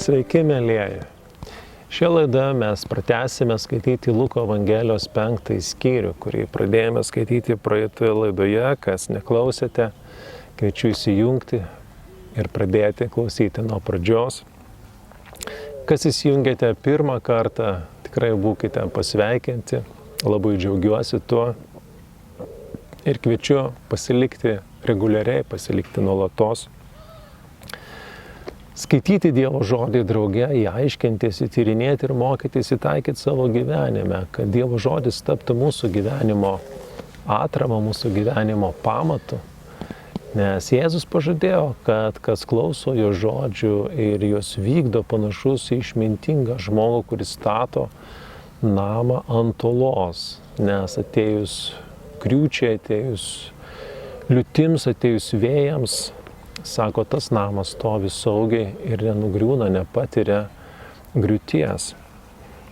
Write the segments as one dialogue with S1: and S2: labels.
S1: Sveiki, mielieji. Šią laidą mes pratęsime skaityti Luko Evangelijos 5 skyrių, kurį pradėjome skaityti praeitoje laidoje. Kas neklausėte, kviečiu įsijungti ir pradėti klausyti nuo pradžios. Kas įsijungėte pirmą kartą, tikrai būkite pasveikinti. Labai džiaugiuosi tuo ir kviečiu pasilikti reguliariai, pasilikti nuolatos. Skaityti Dievo žodį drauge, jį aiškintis, įtyrinėti ir mokytis, įtaikyti savo gyvenime, kad Dievo žodis taptų mūsų gyvenimo atrama, mūsų gyvenimo pamatu. Nes Jėzus pažadėjo, kad kas klauso jo žodžių ir juos vykdo, panašus į išmintingą žmogų, kuris stato namą ant uolos. Nes atėjus griūčiai, atėjus liūtims, atėjus vėjams, sako, tas namas stovi saugiai ir nenugriūna, nepatiria griūties.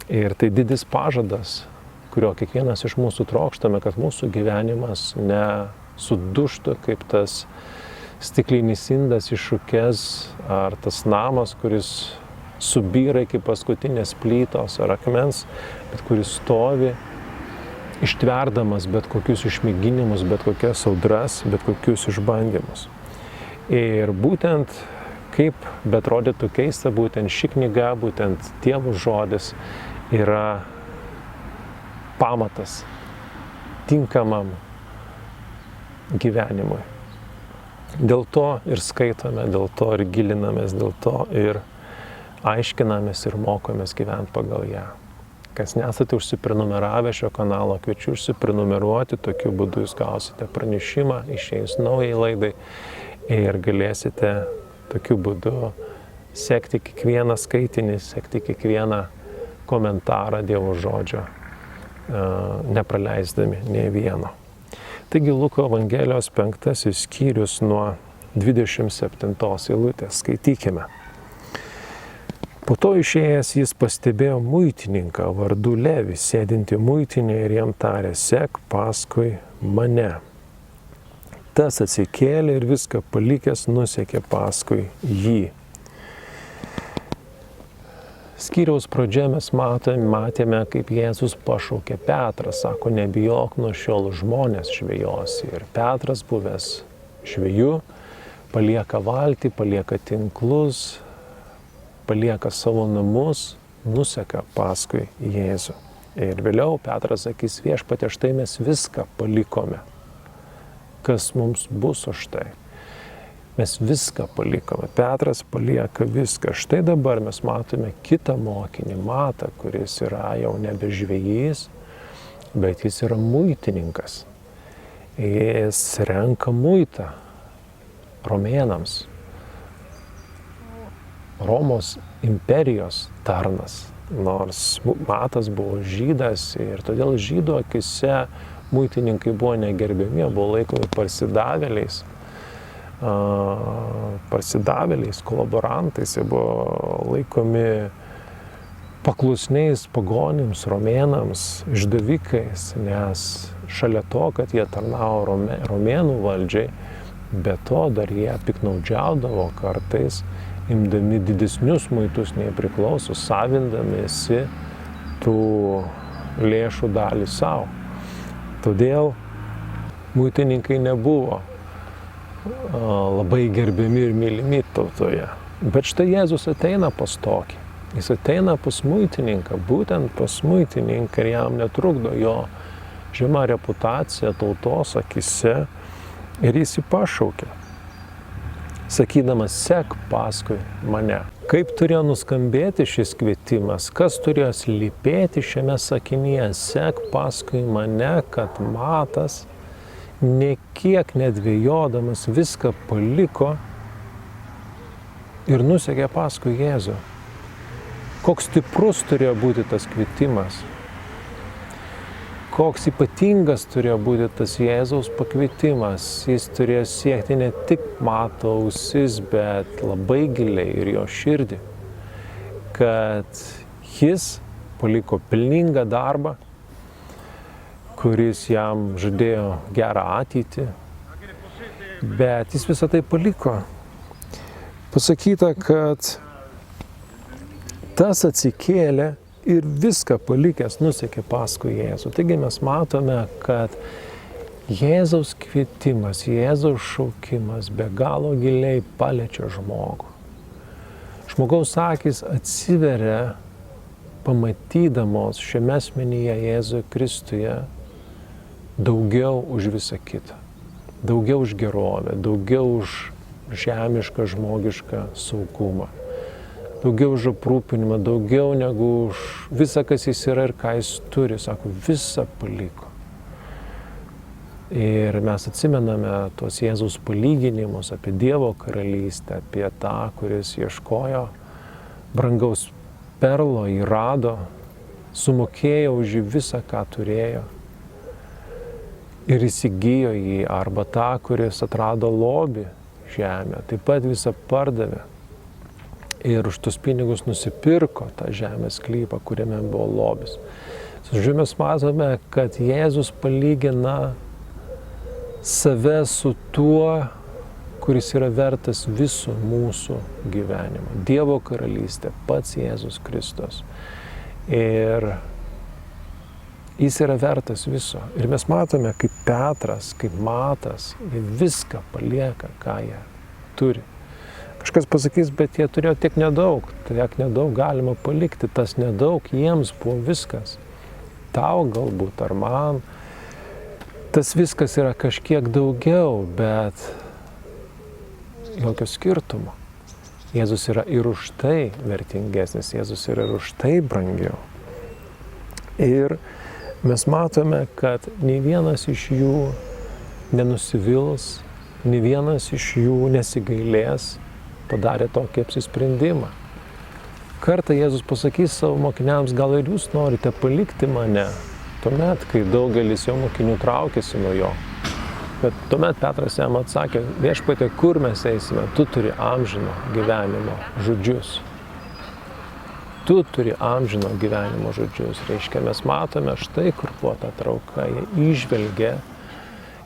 S1: Ir tai didis pažadas, kurio kiekvienas iš mūsų trokštame, kad mūsų gyvenimas nesudužtų kaip tas stiklinis indas iššukęs, ar tas namas, kuris subyra iki paskutinės plytos ar akmens, bet kuris stovi ištverdamas bet kokius išmėginimus, bet kokias audras, bet kokius išbandymus. Ir būtent, kaip betrodytų keista, būtent ši knyga, būtent Dievo žodis yra pamatas tinkamam gyvenimui. Dėl to ir skaitome, dėl to ir gilinamės, dėl to ir aiškinamės ir mokomės gyventi pagal ją. Kas nesate užsiprenumeravę šio kanalo, kviečiu užsiprenumeruoti, tokiu būdu jūs gausite pranešimą išėjus naujai laidai. Ir galėsite tokiu būdu sekti kiekvieną skaitinį, sekti kiekvieną komentarą Dievo žodžio, nepraleisdami nei vieno. Taigi Luko Evangelijos 5 skyrius nuo 27 eilutės. Skaitykime. Po to išėjęs jis pastebėjo muitininką vardu Levi, sėdintį muitinėje ir jam tarė, sek paskui mane. Tas atsikėlė ir viską palikęs nusekė paskui jį. Skyriaus pradžioje mes matėme, kaip Jėzus pašaukė Petrą, sako, nebijok, nuo šiol žmonės žvejosi. Ir Petras, buvęs žvejų, palieka valtį, palieka tinklus, palieka savo namus, nuseka paskui Jėzų. Ir vėliau Petras sakys, viešpatie, štai mes viską palikome. Kas mums bus už tai. Mes viską palikome. Petras palieka viską. Štai dabar mes matome kitą mokinį, Matą, kuris yra jau nebe žvejys, bet jis yra muitininkas. Jis renka muitą romėnams. Romos imperijos tarnas. Nors Matas buvo žydas ir todėl žydų akise muitininkai buvo negerbiami, buvo laikomi parsidavėliais, kolaborantais, jie buvo laikomi paklusniais pagonims, romėnams, išdavikais, nes šalia to, kad jie tarnavo romėnų valdžiai, be to dar jie piknaudžiaudavo kartais, imdami didesnius muitus nei priklauso, savindamiesi tų lėšų dalį savo. Todėl muitininkai nebuvo labai gerbiami ir mylimi tautoje. Bet štai Jėzus ateina pas tokį. Jis ateina pas muitininką, būtent pas muitininką, ir jam netrukdo jo žema reputacija tautos akise. Ir jis jį pašaukė, sakydamas, sek paskui mane. Kaip turėjo nuskambėti šis kvietimas, kas turėjo slypėti šiame sakinyje, sek paskui mane, kad Matas, nė kiek nedvejodamas, viską paliko ir nusekė paskui Jėzų. Koks stiprus turėjo būti tas kvietimas, koks ypatingas turėjo būti tas Jėzaus pakvietimas. Jis turėjo siekti ne tik Mato ausis, bet labai giliai ir jo širdį, kad jis paliko pelningą darbą, kuris jam žadėjo gerą ateitį, bet jis visą tai paliko. Pasakyta, kad tas atsikėlė ir viską palikęs nusekė paskui Jėzų. Taigi mes matome, kad Jėzaus kvietimas, Jėzaus šaukimas be galo giliai paliečia žmogų. Žmogaus akys atsiveria pamatydamos šiame asmenyje Jėzuje Kristuje daugiau už visą kitą. Daugiau už gerovę, daugiau už žemišką, žmogišką saugumą. Daugiau už aprūpinimą, daugiau negu už visą, kas jis yra ir ką jis turi. Sako, visą paliko. Ir mes atsimename tuos Jėzaus palyginimus apie Dievo karalystę, apie tą, kuris ieškojo brangaus perlo, jį rado, sumokėjo už jį visą, ką turėjo ir įsigijo jį, arba tą, kuris atrado lobį žemę, taip pat visą pardavė ir už tus pinigus nusipirko tą žemės sklypą, kuriame buvo lobis. Žodžiu, mes matome, kad Jėzus palygina save su tuo, kuris yra vertas visų mūsų gyvenimo. Dievo karalystė, pats Jėzus Kristus. Ir jis yra vertas viso. Ir mes matome, kaip Petras, kaip Matas, jie viską palieka, ką jie turi. Kažkas pasakys, bet jie turėjo tiek nedaug galima palikti, tas nedaug jiems buvo viskas. Tau galbūt ar man, tas viskas yra kažkiek daugiau, bet jokio skirtumo. Jėzus yra ir už tai vertingesnis, Jėzus yra ir už tai brangiau. Ir mes matome, kad nei vienas iš jų nenusivils, nei vienas iš jų nesigailės, padarė tokį apsisprendimą. Kartą Jėzus pasakys savo mokiniams, gal ir jūs norite palikti mane, tuomet, kai daugelis jo mokinių traukėsi nuo jo. Bet tuomet Petras jam atsakė, viešpatie, kur mes eisime, tu turi amžino gyvenimo žodžius. Tu turi amžino gyvenimo žodžius. Reiškia, mes matome štai, kur buvo ta trauka, jie įžvelgė,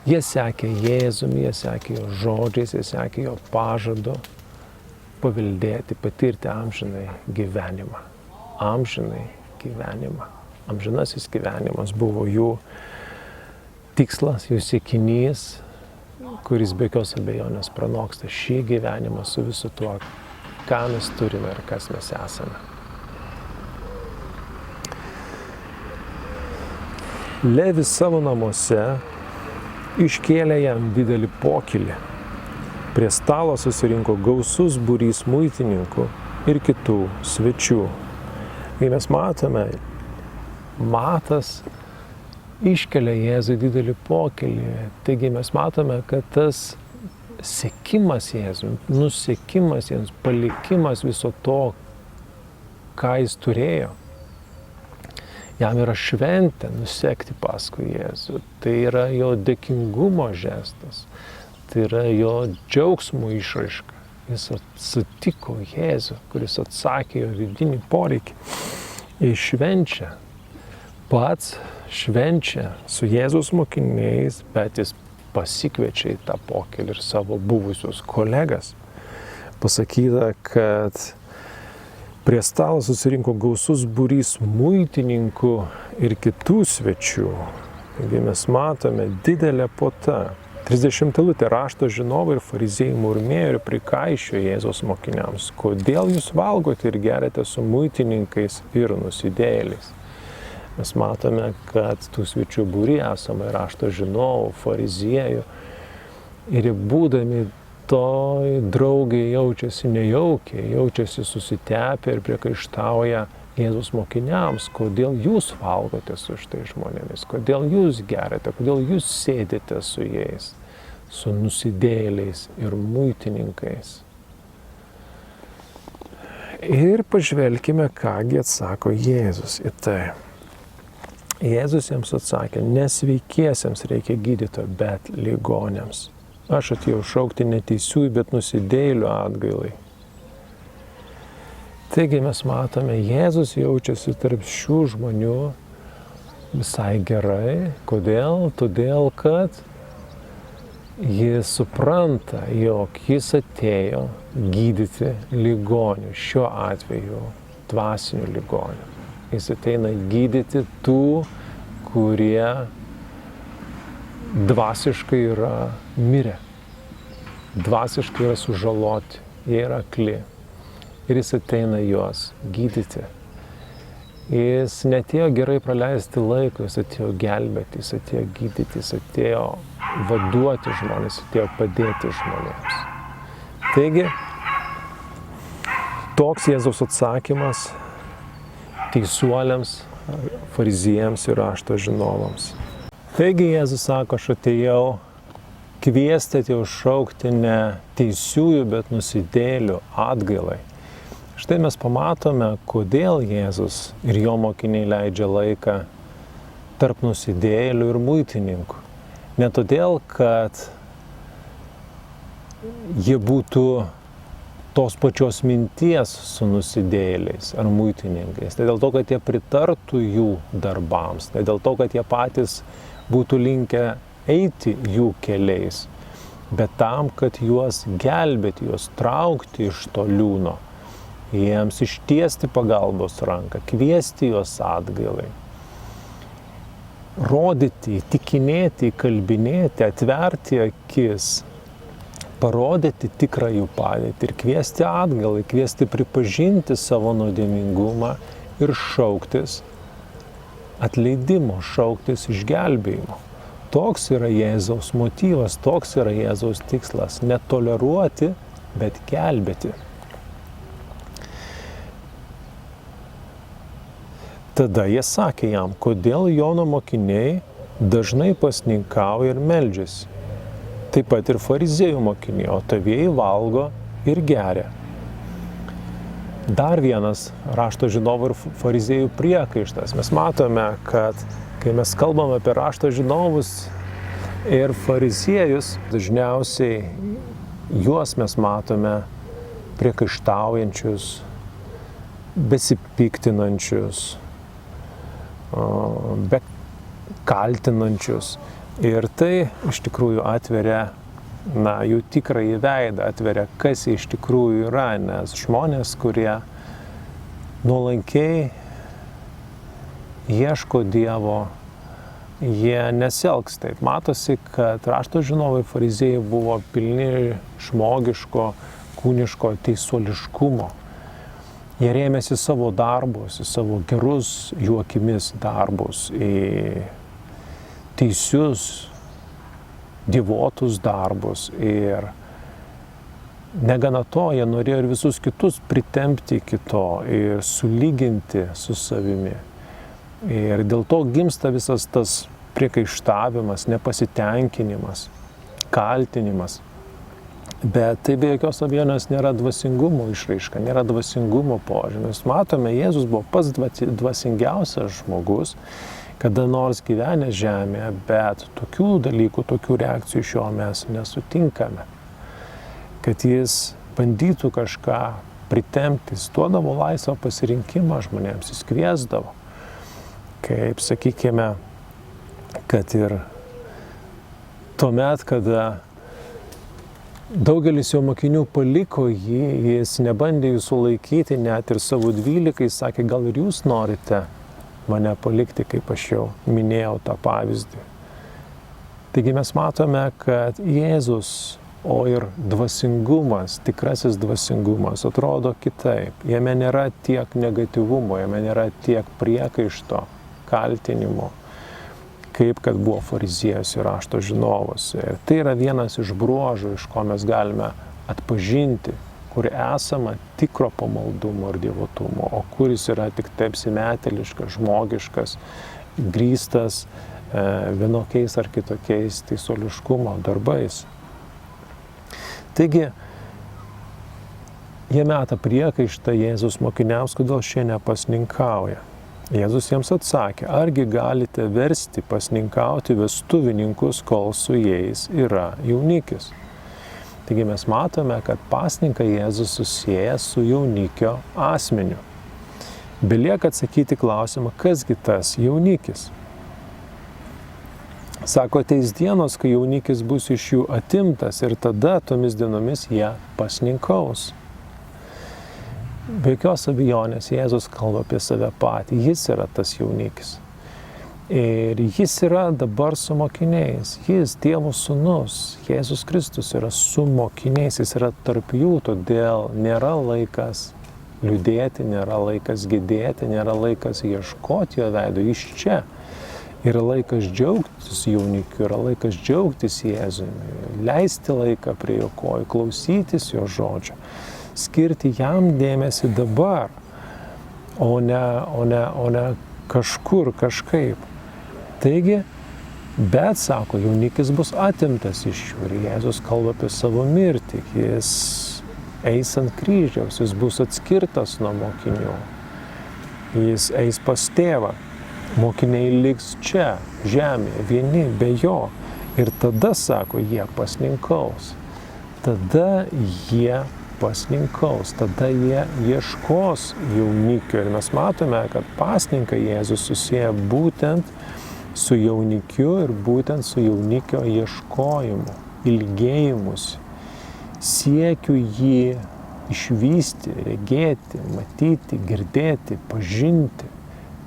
S1: jie sekė Jėzumi, jie sekė jo žodžiais, jie sekė jo pažadu paveldėti, patirti amžinai gyvenimą. Amžinai gyvenimą. Amžinasis gyvenimas buvo jų tikslas, jų siekinys, kuris be jokios abejonės pranoksta šį gyvenimą su visu tuo, ką mes turime ir kas mes esame. Levis savo namuose iškėlė jam didelį pokylį. Prie stalo susirinko gausus būrys muitininkų ir kitų svečių. Kai mes matome, Matas iškelia Jėzui didelį pokylį. Taigi mes matome, kad tas sekimas Jėzui, nusekimas Jėzus, palikimas viso to, ką jis turėjo. Jam yra šventė nusekti paskui Jėzų. Tai yra jo dėkingumo žestas. Tai yra jo džiaugsmo išraiška. Jis sutiko Jėzų, kuris atsakė jo vidinį poreikį. Jis švenčia. Pats švenčia su Jėzaus mokiniais, bet jis pasikviečia į tą pokylį ir savo buvusius kolegas. Pasakyta, kad prie stalo susirinko gausus būrys muitininkų ir kitų svečių. Taigi mes matome didelę puotą. 30 eilutė rašto žinovai ir fariziejai murmėjo ir prikaišiojo Jėzaus mokiniams. Kodėl jūs valgote ir geriate su muitininkais ir nusidėjėliais? Mes matome, kad tų svečių būry esama rašto žinovų, fariziejų. Ir būdami toj draugiai jaučiasi nejaukiai, jaučiasi susitepę ir priekaištauja Jėzaus mokiniams, kodėl jūs valgote su šitais žmonėmis, kodėl jūs geriate, kodėl jūs sėdite su jais, su nusidėjėliais ir muitininkais. Ir pažvelkime, kągi atsako Jėzus į tai. Jėzus jiems atsakė, nesveikiesiems reikia gydytojo, bet ligoniams. Aš atėjau šaukti neteisiųjų, bet nusidėjėlių atgailai. Taigi mes matome, Jėzus jaučiasi tarp šių žmonių visai gerai. Kodėl? Todėl, kad jis supranta, jog jis atėjo gydyti ligonių, šiuo atveju dvasinių ligonių. Jis ateina gydyti tų, kurie dvasiškai yra mirę, dvasiškai yra sužaloti, jie yra akli. Ir jis ateina juos gydyti. Jis netėjo gerai praleisti laiko, jis atėjo gelbėti, jis atėjo gydyti, jis atėjo vaduoti žmonės, jis atėjo padėti žmonėms. Taigi, toks Jėzaus atsakymas teisuoliams, fariziejams ir rašto žinovams. Taigi Jėzus sako, aš atėjau kviesti, atėjau šaukti ne teisiųjų, bet nusidėjėlių atgailai. Štai mes pamatome, kodėl Jėzus ir jo mokiniai leidžia laiką tarp nusidėjėlių ir muitininkų. Ne todėl, kad jie būtų tos pačios minties su nusidėjėliais ar muitininkais. Tai dėl to, kad jie pritartų jų darbams. Tai dėl to, kad jie patys būtų linkę eiti jų keliais. Bet tam, kad juos gelbėti, juos traukti iš to liūno. Jiems ištiesti pagalbos ranką, kviesti juos atgailai. Rodyti, įtikinėti, įkalbinėti, atverti akis, parodyti tikrą jų padėtį ir kviesti atgalai, kviesti pripažinti savo nuodėmingumą ir šauktis atleidimo, šauktis išgelbėjimo. Toks yra Jėzaus motyvas, toks yra Jėzaus tikslas – netoleruoti, bet gelbėti. Tada jie sakė jam, kodėl Jono mokiniai dažnai pasninkauja ir meldžiasi. Taip pat ir fariziejų mokiniai, o tavieji valgo ir geria. Dar vienas rašto žinovų ir fariziejų priekaištas. Mes matome, kad kai mes kalbame apie rašto žinovus ir fariziejus, dažniausiai juos mes matome priekaištaujančius, besipiktinančius, be kaltinančius. Ir tai iš tikrųjų atveria, jų tikrąjį veidą, atveria, kas jie iš tikrųjų yra, nes žmonės, kurie nuolankiai ieško Dievo, jie nesielgs taip. Matosi, kad rašto žinovai fariziejai buvo pilni žmogiško, kūniško teisuoliškumo. Jie rėmėsi savo darbus, į savo gerus jų akimis darbus, į teisius, dievotus darbus. Ir negana to, jie norėjo ir visus kitus pritempti iki to ir sulyginti su savimi. Ir dėl to gimsta visas tas priekaištavimas, nepasitenkinimas, kaltinimas. Bet tai be jokios abejonės nėra dvasingumo išraiška, nėra dvasingumo požymis. Matome, Jėzus buvo pats dvasingiausias žmogus, kada nors gyvenęs žemėje, bet tokių dalykų, tokių reakcijų iš jo mes nesutinkame. Kad jis bandytų kažką pritempti, jis duodavo laisvą pasirinkimą žmonėms, jis kviesdavo. Kaip sakykime, kad ir tuomet, kada daugelis jo mokinių paliko jį, jis nebandė jų sulaikyti, net ir savo 12, sakė, gal ir jūs norite mane palikti, kaip aš jau minėjau tą pavyzdį. Taigi mes matome, kad Jėzus, o ir dvasingumas, tikrasis dvasingumas atrodo kitaip. Jame nėra tiek negatyvumo, jame nėra tiek priekaišto, kaltinimo, kaip kad buvo fariziejus ir rašto žinovas. Ir tai yra vienas iš bruožų, iš ko mes galime atpažinti, kur esama tikro pamaldumo ir dievotumo, o kuris yra tik taip simeteliškas, žmogiškas, grįstas vienokiais ar kitokiais teisuoliškumo darbais. Taigi, jie meta priekaištą Jėzus mokiniams, kodėl šie nepasninkauja. Jėzus jiems atsakė, argi galite versti pasninkauti vestuvininkus, kol su jais yra jaunikis. Taigi mes matome, kad pasninką Jėzus susieja su jaunikio asmeniu. Belieka atsakyti klausimą, kasgi tas jaunikis. Sako, ateis dienos, kai jaunikis bus iš jų atimtas ir tada tomis dienomis jie pasninkaus. be jokios abejonės Jėzus kalba apie save patį, jis yra tas jaunikis. Ir jis yra dabar su mokiniais, jis Dievo sūnus, Jėzus Kristus yra su mokiniais, jis yra tarp jų, todėl nėra laikas liūdėti, nėra laikas gedėti, nėra laikas ieškoti jo veido, jis čia. Yra laikas džiaugtis jaunikiu, yra laikas džiaugtis Jėzumi, leisti laiką prie jo kojų, klausytis jo žodžio, skirti jam dėmesį dabar, o ne kažkur, kažkaip. Taigi, bet, sako, jaunikis bus atimtas iš jų ir Jėzus kalba apie savo mirtį, jis eis ant kryžiaus, jis bus atskirtas nuo mokinių, jis eis pas tėvą, mokiniai liks čia, žemėje, vieni be jo ir tada, sako, jie pasninkaus, tada jie ieškos jaunikio ir mes matome, kad pasninką Jėzus susieja būtent su jaunikiu ir būtent su jaunikio ieškojimu, ilgėjimusi, siekiu jį išvysti, regėti, matyti, girdėti, pažinti.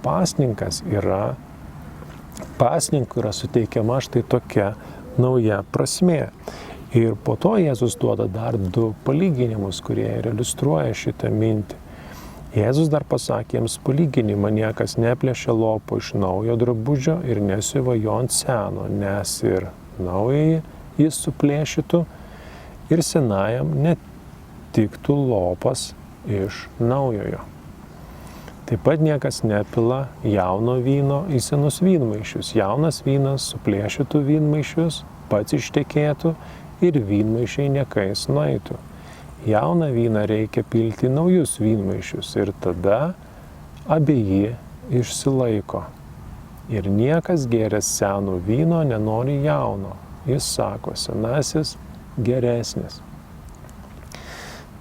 S1: Pasninkui yra suteikiama štai tokia nauja prasmė. Ir po to Jėzus duoda dar 2 palyginimus, kurie ir iliustruoja šitą mintį. Jėzus dar pasakė jiems palyginimą, niekas neplėšia lopo iš naujo drabužio ir nesiuva jo ant seno, nes ir naująjį jis suplėšytų ir senajam netiktų lopas iš naujojo. Taip pat niekas nepila jauno vyno į senus vynmaišius. Jaunas vynas suplėšytų vynmaišius, pats ištekėtų ir vynmaišiai niekais nueitų. Jauną vyną reikia pilti į naujus vynmaišius ir tada abieji išsilaiko. Ir niekas gėręs seno vyno nenori jauno. Jis sako, senasis geresnis.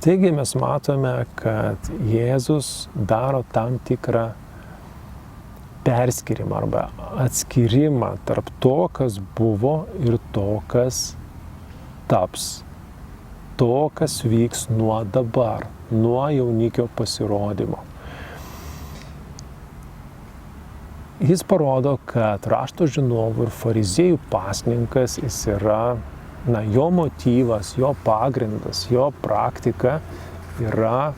S1: Taigi mes matome, kad Jėzus daro tam tikrą perskyrimą arba atskirimą tarp to, kas buvo ir to, kas taps. To, kas vyks nuo dabar, nuo jaunikio pasirodymo. Jis parodo, kad rašto žinovų ir fariziejų pasninkas, jis yra, jo motyvas, jo pagrindas, jo praktika yra,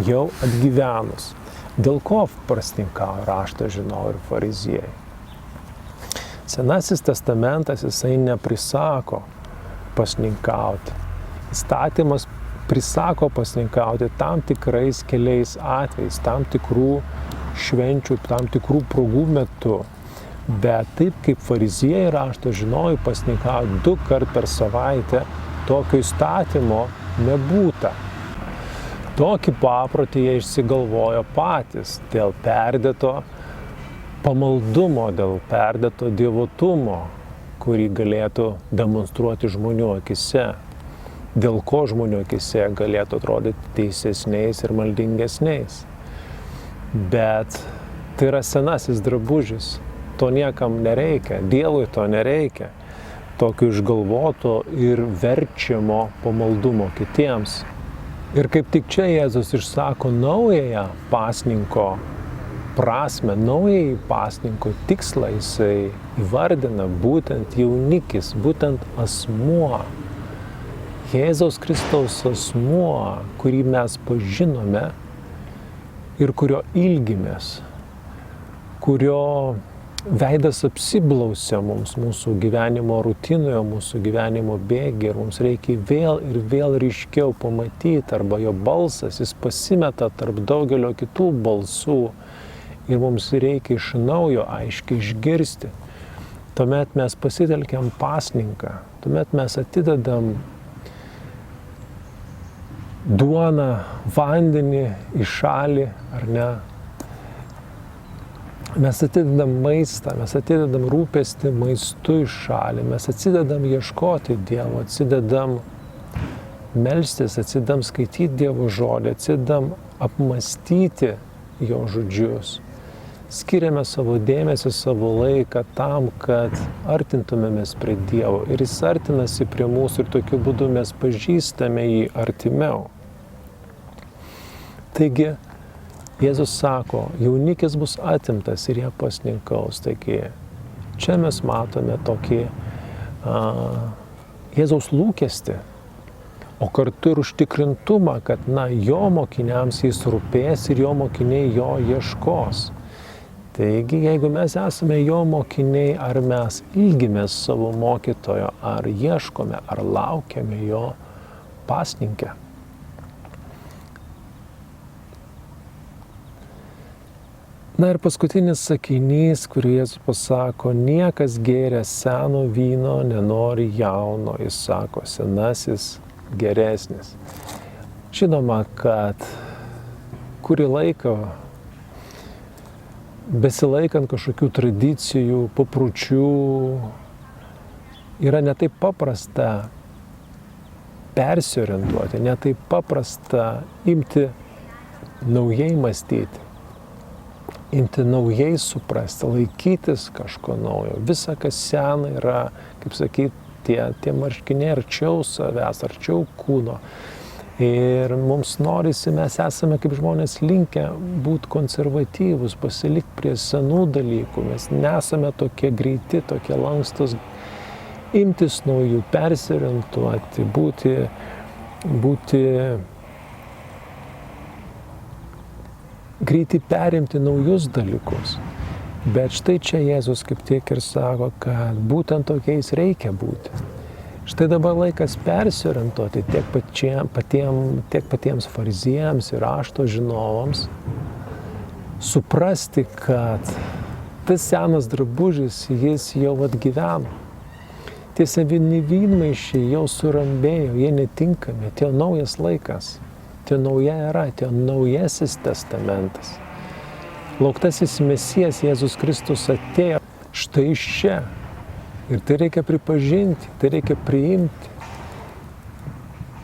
S1: jau atgyvenus. Dėl ko pasninkauja rašto žinovų ir fariziejai? Senasis testamentas, jisai neprisako pasninkauti. Įstatymas prisako pasninkauti tam tikrais keliais atvejais, tam tikrų švenčių, tam tikrų progų metu. Bet taip kaip fariziejai rašto žinovai pasninkauja 2 kartus per savaitę, tokio įstatymo nebūta. Tokį paprotį jie išsigalvojo patys dėl perdėto pamaldumo, dėl perdėto dievotumo, kurį galėtų demonstruoti žmonių akise. Dėl ko žmonių akise galėtų atrodyti teisesniais ir maldingesniais. Bet tai yra senasis drabužis, to niekam nereikia, Dievui to nereikia, tokio išgalvoto ir verčiamo pamaldumo kitiems. Ir kaip tik čia Jėzus išsako naująją pasninko prasmę, naująjį pasninko tikslą, jisai įvardina būtent jaunikis, būtent asmuo. Jėzaus Kristaus asmuo, kurį mes pažinome ir kurio ilgimės, kurio veidas apsiblausia mums mūsų gyvenimo rutinoje, mūsų gyvenimo bėgyje ir mums reikia vėl ir vėl ryškiau pamatyti, arba jo balsas, jis pasimeta tarp daugelio kitų balsų ir mums reikia iš naujo aiškiai išgirsti. Tuomet mes pasitelkiam pasninką, tuomet mes atidedam duoną, vandenį į šalį, ar ne? Mes atidedam maistą, mes atidedam rūpestį maistu į šalį, mes atsidedam ieškoti Dievo, atsidedam melstis, atsidedam skaityti Dievo žodį, atsidedam apmastyti jo žodžius. Skiriame savo dėmesį, savo laiką tam, kad artintumėmės prie Dievo. Ir jis artinasi prie mūsų ir tokiu būdu mes pažįstame jį artimiau. Taigi, Jėzus sako, jaunikis bus atimtas ir jie pasninkaus. Taigi, čia mes matome tokį Jėzaus lūkestį, o kartu ir užtikrintumą, kad jo mokiniams jis rūpės ir jo mokiniai jo ieškos. Taigi, jeigu mes esame jo mokiniai, ar mes ilgimės savo mokytojo, ar ieškome, ar laukiame jo pasninkę. Ir paskutinis sakinys, kurį Jėzus pasako, niekas gėręs seno vyno nenori jauno, jis sako, senasis geresnis. Žinoma, kad kurį laiką besilaikant kažkokių tradicijų, papročių, yra netaip paprasta persiorientuoti, netaip paprasta imti naujai mąstyti, imti naujai suprasti, laikytis kažko naujo. Visa, kas sena, yra, kaip sakyti, tie marškiniai arčiau savęs, arčiau kūno. Ir mums norisi, mes esame kaip žmonės linkę būti konservatyvus, pasilikti prie senų dalykų. Mes nesame tokie greiti, tokie lankstus, imtis naujų, persiorientuoti, būti greiti perimti naujus dalykus. Bet štai čia Jėzus kaip tiek ir sako, kad būtent tokiais reikia būti. Štai dabar laikas persiorientuoti tiek patiems fariziejams ir rašto žinovams, suprasti, kad tas senas drabužis, jis jau atgyveno. Tie seni vynmaišiai jau surambėjo, jie netinkami, atėjo naujas laikas, atėjo nauja era, atėjo naujasis testamentas. Lauktasis Mesijas Jėzus Kristus atėjo štai iš čia. Ir tai reikia pripažinti, tai reikia priimti.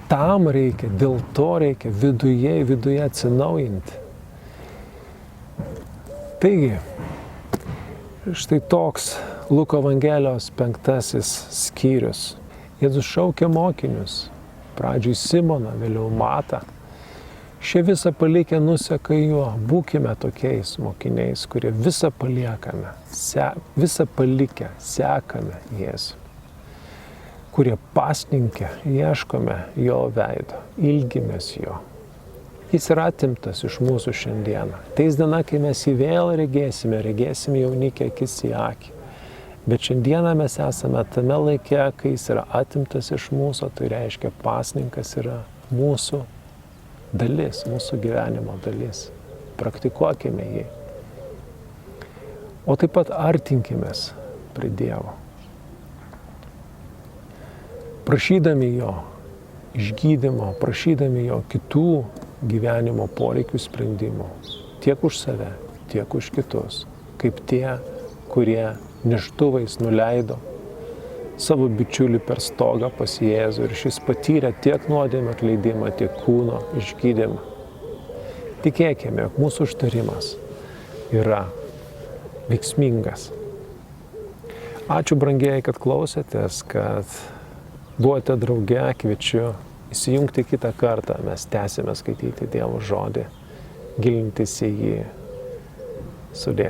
S1: Tam reikia, dėl to reikia viduje atsinaujinti. Taigi, štai toks Luko Evangelijos 5 skyrius. Jėzus šaukia mokinius, pradžioj Simoną, vėliau Matą. Šie visą palikę nuseka juo. Būkime tokiais mokiniais, kurie visą paliekame, visą palikę sekame Jėzų. Kurie pasninkę ieškome jo veido, ilgimės jo. Jis yra atimtas iš mūsų šiandieną. Teis diena, kai mes jį vėl regėsime jaunikę akis į akį. Bet šiandieną mes esame tame laike, kai jis yra atimtas iš mūsų, tai reiškia pasninkas yra mūsų dalis, mūsų gyvenimo dalis. Praktikuokime jį. O taip pat artinkimės prie Dievo. Prašydami jo išgydymo, prašydami jo kitų gyvenimo poreikių sprendimų. Tiek už save, tiek už kitus. Kaip tie, kurie neštuvais nuleido savo bičiulį per stogą pas Jėzų ir šis patyrė tiek nuodėmę atleidimą, tiek kūno išgydymą. Tikėkime, jog mūsų užtarimas yra veiksmingas. Ačiū brangieji, kad klausėtės, kad buvote drauge, kviečiu įsijungti kitą kartą. Mes tęsime skaityti Dievo žodį, gilintis į jį. Sudie.